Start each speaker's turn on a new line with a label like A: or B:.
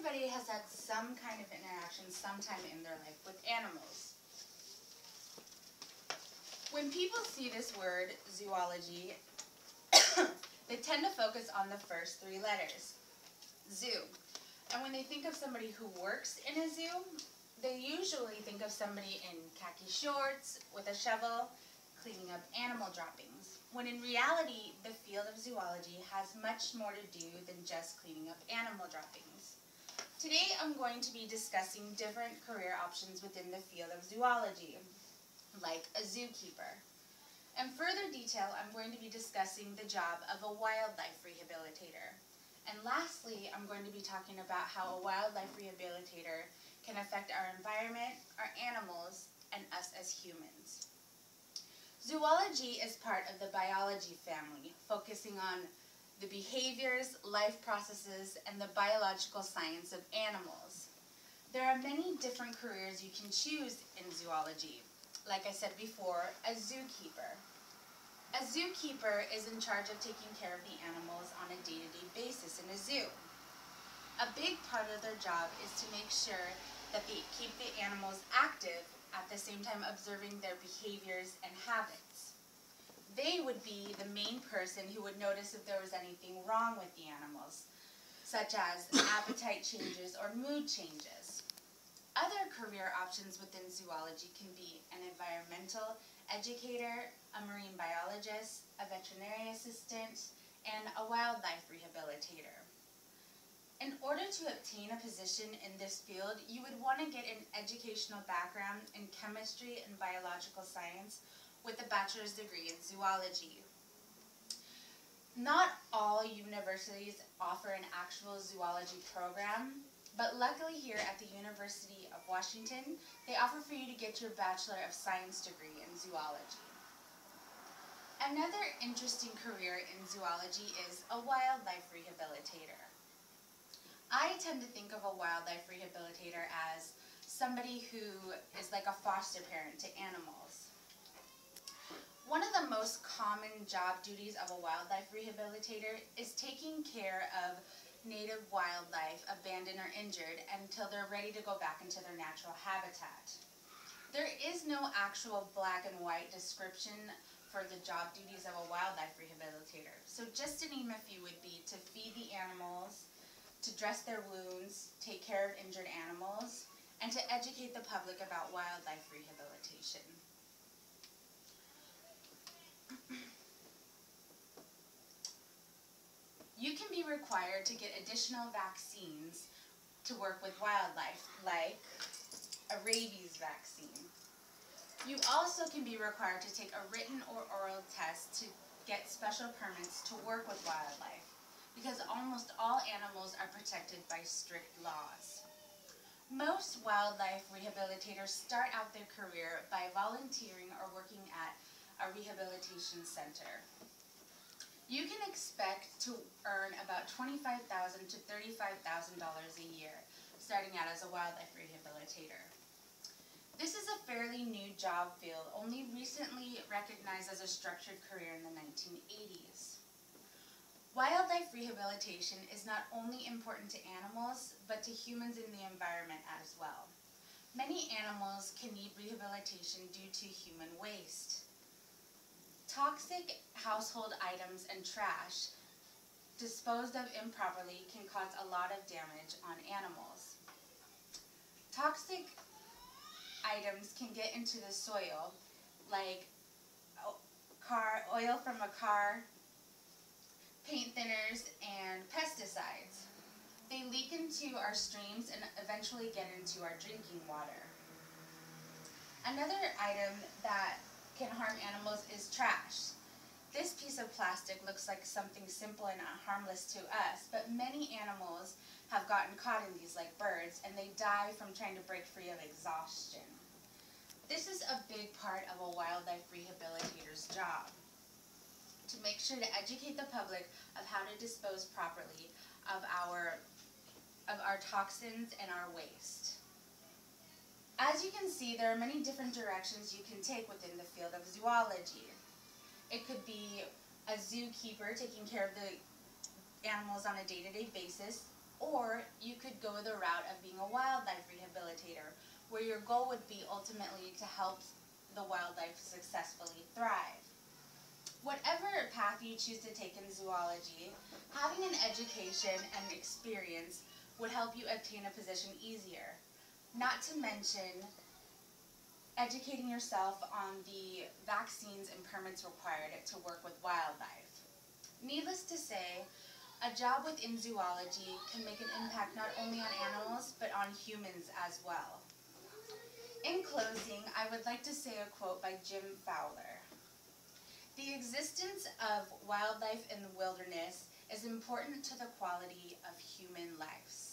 A: Everybody has had some kind of interaction sometime in their life with animals. When people see this word, zoology, they tend to focus on the first three letters, zoo. And when they think of somebody who works in a zoo, they usually think of somebody in khaki shorts with a shovel, cleaning up animal droppings, when in reality, the field of zoology has much more to do than just cleaning up animal droppings. Today, I'm going to be discussing different career options within the field of zoology, like a zookeeper. In further detail, I'm going to be discussing the job of a wildlife rehabilitator. And lastly, I'm going to be talking about how a wildlife rehabilitator can affect our environment, our animals, and us as humans. Zoology is part of the biology family, focusing on the behaviors, life processes, and the biological science of animals. There are many different careers you can choose in zoology. Like I said before, a zookeeper. A zookeeper is in charge of taking care of the animals on a day-to-day basis in a zoo. A big part of their job is to make sure that they keep the animals active at the same time observing their behaviors and habits. They would be the main person who would notice if there was anything wrong with the animals, such as appetite changes or mood changes. Other career options within zoology can be an environmental educator, a marine biologist, a veterinary assistant, and a wildlife rehabilitator. In order to obtain a position in this field, you would want to get an educational background in chemistry and biological science with a bachelor's degree in zoology. Not all universities offer an actual zoology program, but luckily here at the University of Washington, they offer for you to get your Bachelor of Science degree in zoology. Another interesting career in zoology is a wildlife rehabilitator. I tend to think of a wildlife rehabilitator as somebody who is like a foster parent to animals. One of the most common job duties of a wildlife rehabilitator is taking care of native wildlife abandoned or injured until they're ready to go back into their natural habitat. There is no actual black and white description for the job duties of a wildlife rehabilitator. So just to name a few would be to feed the animals, to dress their wounds, take care of injured animals, and to educate the public about wildlife rehabilitation. You can be required to get additional vaccines to work with wildlife, like a rabies vaccine. You also can be required to take a written or oral test to get special permits to work with wildlife, because almost all animals are protected by strict laws. Most wildlife rehabilitators start out their career by volunteering or working at a rehabilitation center. You can expect to earn about $25,000 to $35,000 a year, starting out as a wildlife rehabilitator. This is a fairly new job field, only recently recognized as a structured career in the 1980s. Wildlife rehabilitation is not only important to animals, but to humans in the environment as well. Many animals can need rehabilitation due to human waste. Toxic household items and trash disposed of improperly can cause a lot of damage on animals. Toxic items can get into the soil, like oil from a car, paint thinners, and pesticides. They leak into our streams and eventually get into our drinking water. Another item that can harm animals is trash. This piece of plastic looks like something simple and harmless to us, but many animals have gotten caught in these like birds, and they die from trying to break free of exhaustion. This is a big part of a wildlife rehabilitator's job, to make sure to educate the public of how to dispose properly of our toxins and our waste. As you can see, there are many different directions you can take within the field of zoology. It could be a zookeeper taking care of the animals on a day-to-day basis. Or you could go the route of being a wildlife rehabilitator, where your goal would be ultimately to help the wildlife successfully thrive. Whatever path you choose to take in zoology, having an education and experience would help you obtain a position easier. Not to mention educating yourself on the vaccines and permits required to work with wildlife. Needless to say, a job within zoology can make an impact not only on animals, but on humans as well. In closing, I would like to say a quote by Jim Fowler. "The existence of wildlife in the wilderness is important to the quality of human lives."